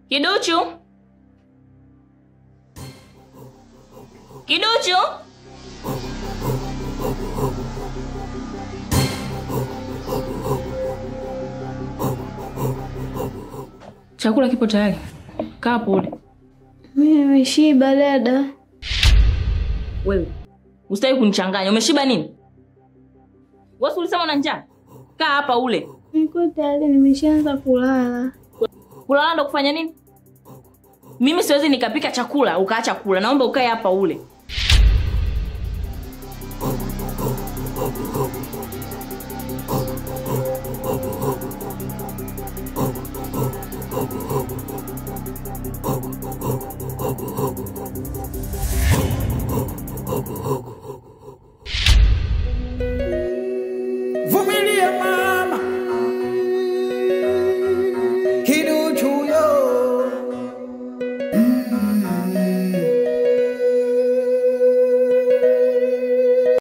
Kiduchu? Kiduchu? Chakula kipo tayari. Kaa pole. Mimi nimeshiba dada. Wewe, usitaki kunichanganya. Umeshiba nini? Wewe ulisema una njaa? Kaa hapa ule. Niko tayari nimeshaanza kulala. Kulala ndo kufanya nini? Mimi siwezi nikapika chakula ukaacha kula. Naomba ukae hapa ule. Vumilia